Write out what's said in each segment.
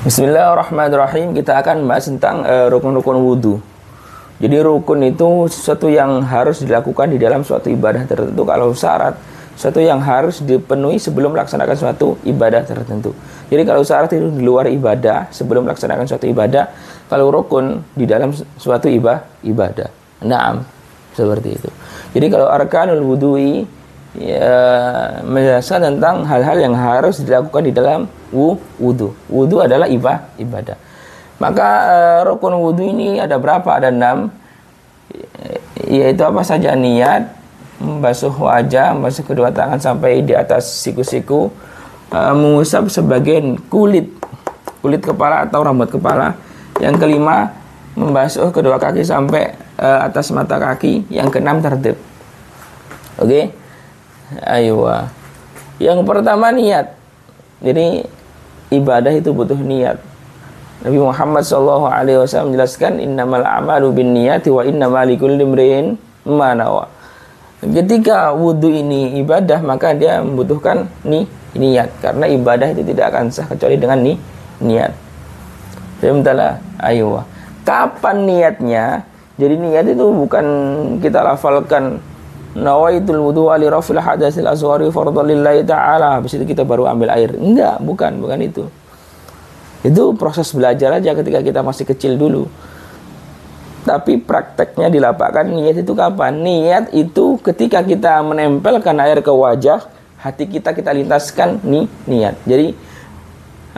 Bismillahirrahmanirrahim. Kita akan bahas tentang rukun-rukun wudhu. Jadi rukun itu sesuatu yang harus dilakukan di dalam suatu ibadah tertentu. Kalau syarat, sesuatu yang harus dipenuhi sebelum melaksanakan suatu ibadah tertentu. Jadi kalau syarat itu di luar ibadah, sebelum melaksanakan suatu ibadah. Kalau rukun di dalam suatu ibadah. Naam, seperti itu. Jadi kalau arkanul wudhu'i menjelaskan tentang hal-hal yang harus dilakukan di dalam wudhu. Wudhu adalah ibadah. Maka rukun wudhu ini ada berapa? Ada 6, yaitu apa saja? Niat, membasuh wajah, membasuh kedua tangan sampai di atas siku-siku, mengusap sebagian kulit kepala atau rambut kepala. Yang kelima, membasuh kedua kaki sampai atas mata kaki. Yang keenam, tertib. Oke? Ayo. Yang pertama, niat. Jadi ibadah itu butuh niat. Nabi Muhammad SAW menjelaskan, innamal a'malu binniyati wa innamal likulli imrin ma nawa. Ketika wudhu ini ibadah, maka dia membutuhkan niat, karena ibadah itu tidak akan sah kecuali dengan niat. Sementara, ayo. Kapan niatnya? Jadi niat itu bukan kita lafalkan nawaitul wudhu li rafil hadatsil asghari fardhan lillahi ta'ala, habis itu kita baru ambil air. Enggak, bukan itu. Itu proses belajar aja ketika kita masih kecil dulu. Tapi prakteknya di lapangan, niat itu kapan? Niat itu ketika kita menempelkan air ke wajah, hati kita lintaskan niat. Jadi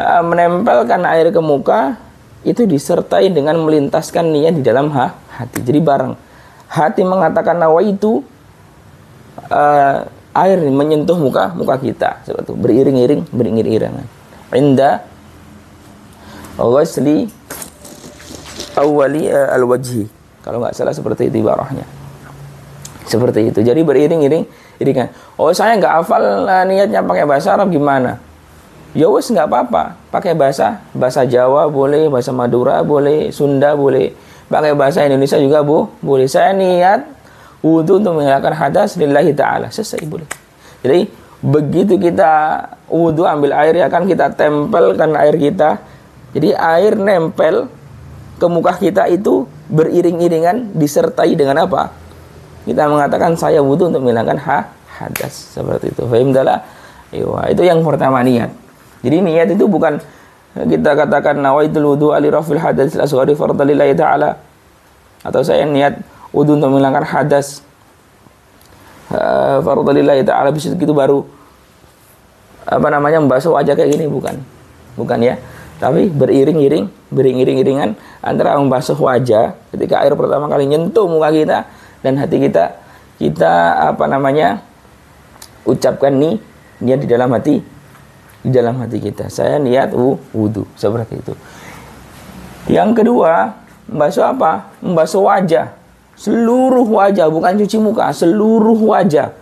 menempelkan air ke muka itu disertai dengan melintaskan niat di dalam hati. Jadi bareng hati mengatakan nawaitu, air menyentuh muka kita seperti itu, beriring-iringan. Inda ghusli awwali al-wajhi, kalau nggak salah seperti itu ibarahnya. Seperti itu. Jadi beriring-iringan. Oh, saya nggak hafal niatnya pakai bahasa Arab gimana? Ya wes, nggak apa-apa. Pakai bahasa Jawa boleh, bahasa Madura boleh, Sunda boleh. Pakai bahasa Indonesia juga boleh. Saya niat wudhu untuk menghilangkan hadas lillahi ta'ala. Selesai, boleh. Jadi begitu kita wudhu ambil air, ya kan, kita tempelkan air kita. Jadi air nempel ke muka kita itu beriring-iringan disertai dengan apa? Kita mengatakan saya wudhu untuk menghilangkan hadas, seperti itu. Fahimtalah? Itu yang pertama, niat. Jadi niat itu bukan kita katakan nawaitul wudhu li rafil hadatsil asghari fardhan lillahi ta'ala, atau saya niat wudhu untuk menghilangkan hadas fardhan lillahi ta'ala, bisa gitu baru membasuh wajah kayak gini, bukan ya. Tapi beriring-iringan antara membasuh wajah ketika air pertama kali nyentuh muka kita dan hati kita ucapkan niat di dalam hati kita. Saya niat wudhu, seperti itu. Yang kedua, membasuh apa? Membasuh wajah. Seluruh wajah, bukan cuci muka, seluruh wajah.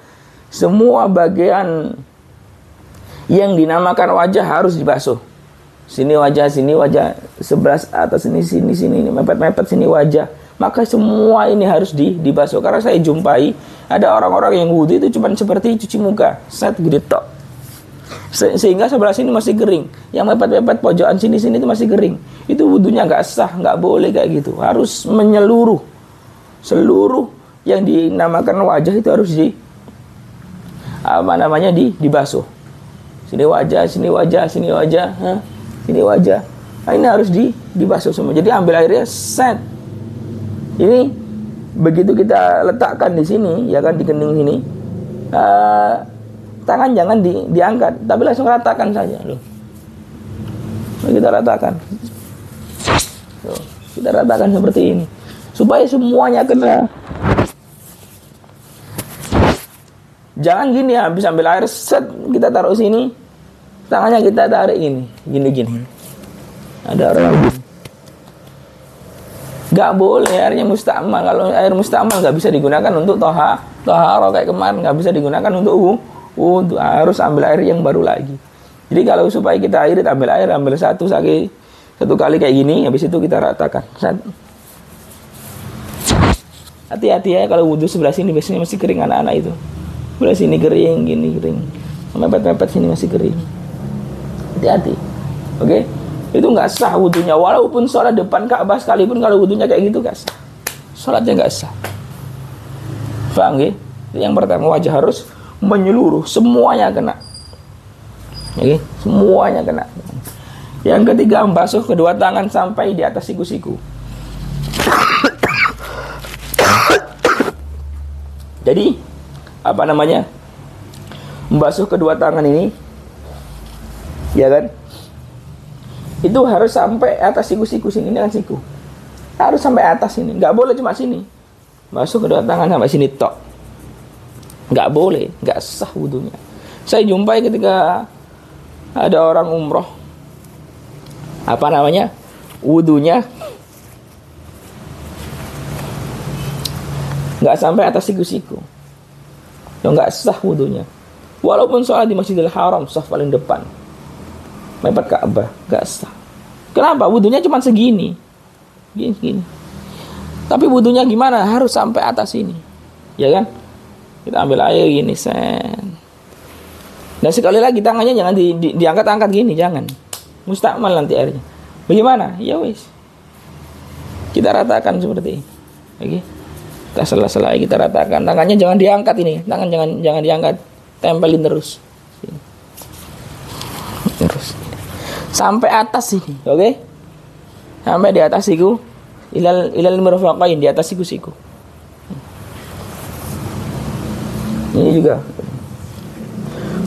Semua bagian yang dinamakan wajah harus dibasuh. Sini wajah, sebelah atas sini, mepet sini wajah. Maka semua ini harus dibasuh. Karena saya jumpai ada orang-orang yang wudhu itu cuma seperti cuci muka, set gede tok. Sehingga sebelah sini masih kering, yang mepet pojokan sini itu masih kering. Itu wudhunya nggak sah, nggak boleh kayak gitu. Harus menyeluruh. Seluruh yang dinamakan wajah itu harus dibasuh. Sini wajah. Nah, ini harus dibasuh semua. Jadi ambil airnya, set. Ini begitu kita letakkan di sini, ya kan, di kening sini. Tangan jangan diangkat, tapi langsung ratakan saja, loh. Kita ratakan. Loh, kita ratakan seperti ini supaya semuanya kena. Jangan gini, habis ambil air, set, kita taruh sini, tangannya kita tarik gini. Ada orang gini. Gak boleh, airnya mustamal. Kalau air mustamal gak bisa digunakan untuk toharo kayak kemarin, gak bisa digunakan untuk harus ambil air yang baru lagi. Jadi kalau supaya kita irit, ambil satu kali kayak gini, habis itu kita ratakan. Hati-hati ya kalau wudhu sebelah sini biasanya masih kering anak-anak itu. Sebelah sini kering, gini kering. Mepet-mepet sini masih kering. Hati-hati. Oke? itu nggak sah wudunya. Walaupun sholat depan Ka'bah sekalipun, kalau wudunya kayak gitu nggak sah, sholatnya nggak sah. Paham ya? Yang pertama, wajah harus menyeluruh, semuanya kena. Oke, semuanya kena. Yang ketiga, membasuh kedua tangan sampai di atas siku-siku. Jadi, apa namanya? Membasuh kedua tangan ini, ya kan? Itu harus sampai atas siku-siku sini, dengan siku. Harus sampai atas sini, nggak boleh cuma sini. Basuh kedua tangan sampai sini tok. Nggak boleh, nggak sah wudunya. Saya jumpai ketika ada orang umroh, apa namanya, wudunya nggak sampai atas siku-siku, nggak sah wudunya. Walaupun sholat di Masjidil Haram, saf paling depan, mepet Ka'bah, nggak sah. Kenapa? Wudunya cuma segini, gini. Tapi wudunya gimana? Harus sampai atas ini, ya kan? Kita ambil air gini, sen. Dan sekali lagi tangannya jangan diangkat-angkat gini, jangan. Mustakmal nanti airnya. Bagaimana? Ya wis. Kita ratakan seperti ini. Oke. Kita sela-sela kita ratakan. Tangannya jangan diangkat ini. Tangan jangan diangkat. Tempelin terus. Terus. Sampai atas sini, oke? Sampai di atas siku. Ilal mirfaqain, di atas siku-siku. Ini juga.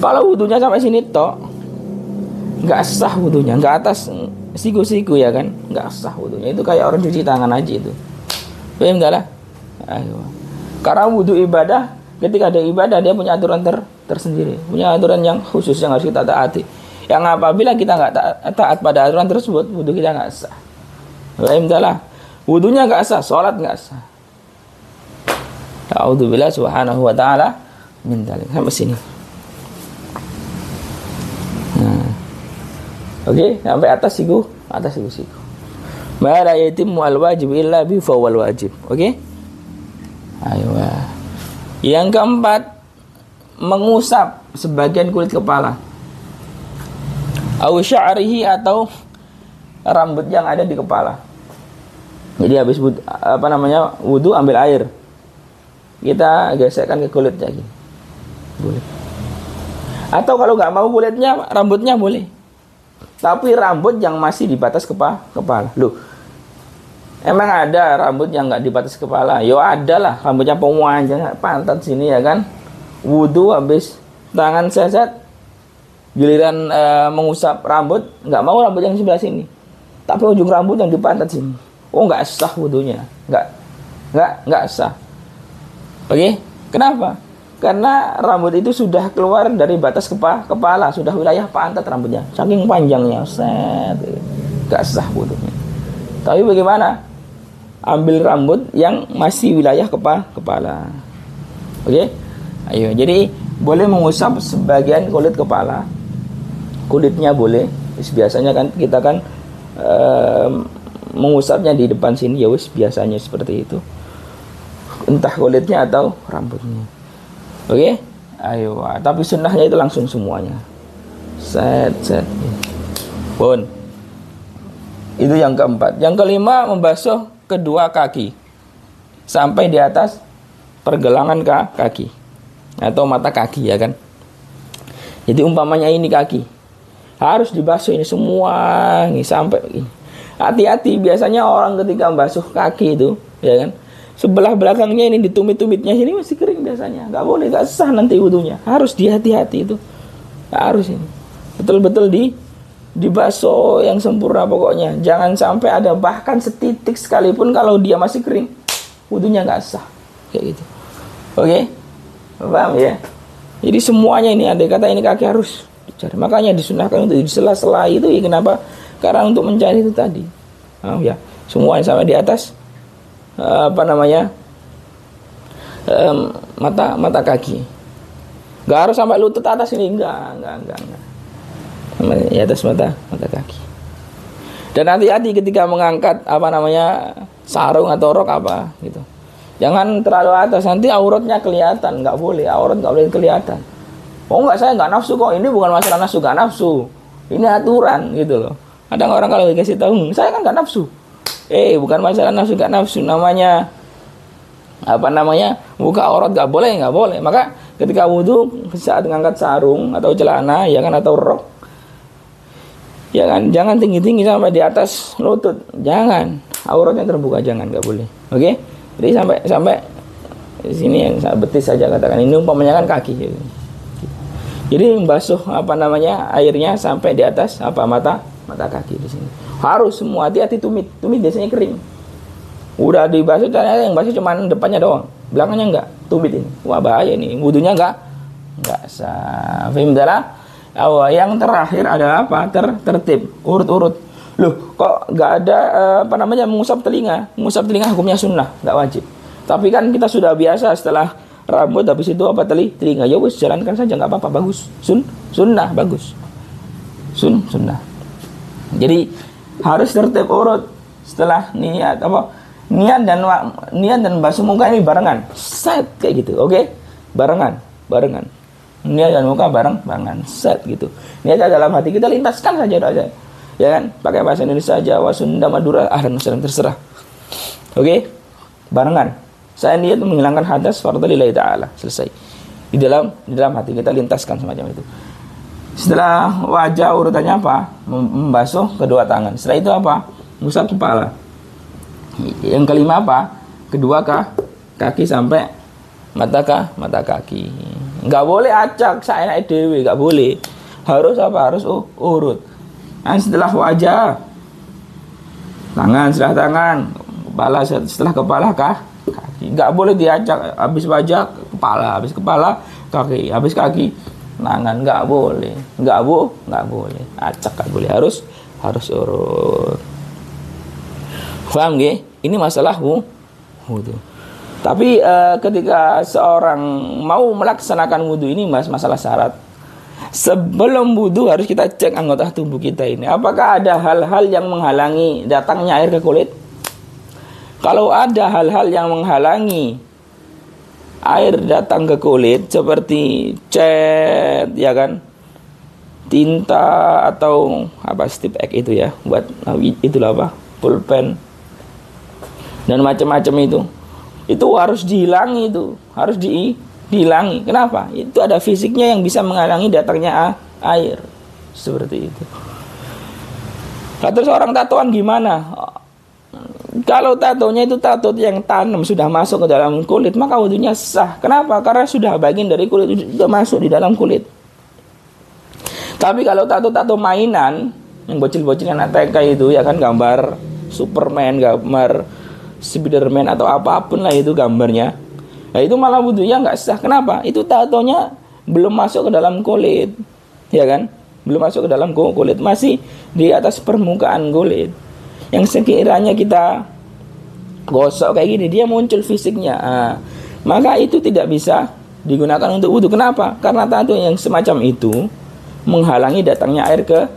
Kalau wudunya sampai sini tok, nggak sah wudunya, nggak atas siku-siku, ya kan, nggak sah wudunya. Itu kayak orang cuci tangan aja itu. Paham enggak lah? Ayo. Karena wudu ibadah, ketika ada ibadah dia punya aturan tersendiri, punya aturan yang khusus yang harus kita taati. Yang apabila kita nggak taat pada aturan tersebut, wudu kita nggak sah. Paham enggak lah? Wudunya nggak sah, sholat nggak sah. A'udzubillah subhanahu wa ta'ala min dzalik. Sampai sini. Oke, sampai atas siku. Ma la yatimmu al-wajib illa bi fawal wajib. Oke? Ayo. Yang keempat, mengusap sebagian kulit kepala. Au sya'rihi, atau rambut yang ada di kepala. Jadi habis wudu ambil air. Kita gesekkan ke kulitnya gini. Boleh. Atau kalau nggak mau kulitnya, rambutnya boleh. Tapi rambut yang masih di batas kepala. Loh, emang ada rambut yang nggak di batas kepala? Yo ada lah, rambutnya pemuanjang pantat sini, ya kan. Wudu habis tangan seset, giliran mengusap rambut, nggak mau rambut yang sebelah sini, tapi ujung rambut yang di pantat sini. Oh, nggak sah wudunya, nggak sah. Oke, kenapa? Karena rambut itu sudah keluar dari batas kepala, sudah wilayah pantat rambutnya, saking panjangnya, set, nggak sah wudunya. Tapi bagaimana? Ambil rambut yang masih wilayah kepala. Oke, ayo. Jadi boleh mengusap sebagian kulit kepala, kulitnya boleh. Biasanya kan kita kan mengusapnya di depan sini, ya wis, biasanya seperti itu, entah kulitnya atau rambutnya. Oke, ayo. Tapi sunnahnya itu langsung semuanya, set. Pun itu yang keempat. Yang kelima, membasuh kedua kaki sampai di atas pergelangan kaki atau mata kaki, ya kan. Jadi umpamanya ini kaki, harus dibasuh ini semua nih sampai ini. Hati-hati, biasanya orang ketika membasuh kaki itu, ya kan, sebelah belakangnya ini, di tumit-tumitnya sini masih kering biasanya. Nggak boleh, nggak sah nanti wudunya. Harus hati-hati itu. Harus ini. Betul-betul dibasuh yang sempurna pokoknya. Jangan sampai ada bahkan setitik sekalipun kalau dia masih kering, wudunya nggak sah. Kayak gitu. Oke? Paham ya? Jadi semuanya ini, andai kata ini kaki harus dicari. Makanya disunahkan untuk di sela-sela itu, ya kenapa? Karena untuk mencari itu tadi. Ya, semuanya sampai di atas mata kaki. Gak harus sampai lutut atas ini, enggak. Di atas mata kaki. Dan hati-hati ketika mengangkat sarung atau rok apa gitu. Jangan terlalu atas, nanti auratnya kelihatan. Nggak boleh, aurat nggak boleh kelihatan. Oh enggak, saya nggak nafsu kok. Ini bukan masalah nafsu, nggak nafsu. Ini aturan gitu loh. Kadang orang kalau dikasih tahu, saya kan nggak nafsu. Bukan masalah nafsu nggak nafsu, namanya apa namanya, buka aurat nggak boleh. Maka ketika wudhu saat ngangkat sarung atau celana, ya kan, atau rok, ya kan, jangan tinggi sampai di atas lutut, jangan, auratnya terbuka, jangan, nggak boleh. Oke, jadi sampai sini yang betis saja katakan. Ini umpamanya kan kaki. Jadi membasuh apa namanya airnya sampai di atas mata kaki di sini. Harus semua, hati-hati tumit biasanya kering. Udah dibasuh, ternyata yang basuh cuma depannya doang, belakangnya enggak, tumit ini. Wah, bahaya nih, wudunya enggak sah. Fahimtalah? Yang terakhir adalah apa? Tertib, urut-urut. Loh, kok enggak ada apa namanya mengusap telinga? Mengusap telinga hukumnya sunnah, enggak wajib. Tapi kan kita sudah biasa setelah rambut habis itu apa telinga, ya wis jalankan saja, enggak apa-apa, bagus. Sunnah bagus. Sunnah. Jadi harus tertib urut. Setelah niat dan basuh muka ini barengan, set kayak gitu, oke? Barengan. Niat dan muka barengan, set gitu. Niat dalam hati kita lintaskan saja, ya kan? Pakai bahasa Indonesia, Jawa, Sunda, Madura, dan terserah. Oke? Barengan. Saya niat menghilangkan hadas fardhu lillahi ta'ala. Selesai. Di dalam hati kita lintaskan semacam itu. Setelah wajah urutannya apa? Membasuh kedua tangan. Setelah itu apa? Mengusap kepala. Yang kelima apa? Kedua kaki sampai mata kaki. Enggak boleh acak saenake dhewe, enggak boleh. Harus apa? Harus urut. Nah, setelah wajah tangan, setelah tangan, kepala, setelah kepala kaki. Nggak boleh diacak, habis wajah kepala, habis kepala kaki, habis kaki tangan, nggak boleh, nggak boleh, acak nggak boleh, harus urut. Paham nggih? Ini masalah wudu. Tapi ketika seorang mau melaksanakan wudu ini masalah syarat. Sebelum wudu harus kita cek anggota tubuh kita ini, apakah ada hal-hal yang menghalangi datangnya air ke kulit? Kalau ada hal-hal yang menghalangi air datang ke kulit seperti cat, ya kan, tinta atau apa, stip X itu ya, buat itulah apa, pulpen dan macam-macam itu harus dihilangi, harus dihilangi. Kenapa? Itu ada fisiknya yang bisa menghalangi datangnya air seperti itu. Terus orang tatoan gimana? Kalau tatonya itu tato yang tanam sudah masuk ke dalam kulit, maka wudunya sah. Kenapa? Karena sudah bagian dari kulit, sudah masuk di dalam kulit. Tapi kalau tato mainan, yang bocil-bocil anak TK itu, ya kan, gambar Superman, gambar Spiderman atau apapun lah itu gambarnya. Nah, itu malah wudunya nggak sah. Kenapa? Itu tatonya belum masuk ke dalam kulit, ya kan? Belum masuk ke dalam kulit, masih di atas permukaan kulit. Yang sekiranya kita gosok kayak gini, dia muncul fisiknya, maka itu tidak bisa digunakan untuk wudu. Kenapa? Karena tato yang semacam itu menghalangi datangnya air ke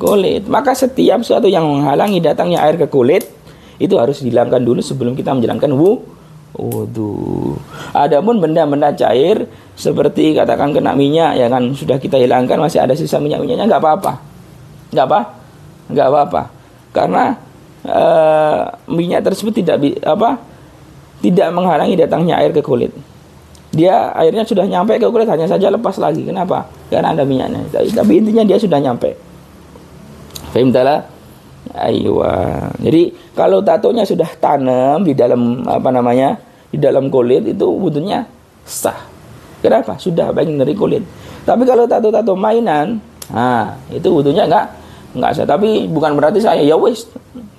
kulit. Maka setiap sesuatu yang menghalangi datangnya air ke kulit itu harus dihilangkan dulu sebelum kita menjalankan wudu. Adapun benda-benda cair seperti katakan kena minyak, ya kan, sudah kita hilangkan, masih ada sisa minyak-minyaknya, nggak apa-apa. Karena minyak tersebut tidak menghalangi datangnya air ke kulit. Dia airnya sudah nyampe ke kulit, hanya saja lepas lagi. Kenapa? Karena ada minyaknya. Tapi intinya dia sudah nyampe. Fahimtalah? Aywa. Jadi kalau tatonya sudah tanam di dalam di dalam kulit, itu wudunya sah. Kenapa? Sudah bagian dari kulit. Tapi kalau tato-tato mainan, itu wudunya enggak sah. Tapi bukan berarti saya ya wis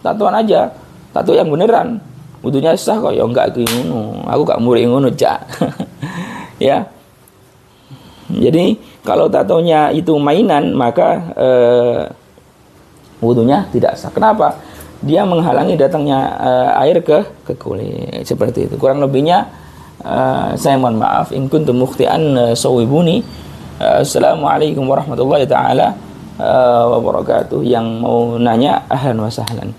tatoan aja, tato yang beneran wudunya sah kok. Ya enggak ngono, aku gak murid ngono, Cak. Ya. Jadi kalau tatonya itu mainan, maka wudunya tidak sah. Kenapa? Dia menghalangi datangnya air ke kulit. Seperti itu. Kurang lebihnya saya mohon maaf, in kuntum mukhti'an sawibuni. Assalamualaikum warahmatullahi taala wabarakatuh. Yang mau nanya ahlan wa sahlan.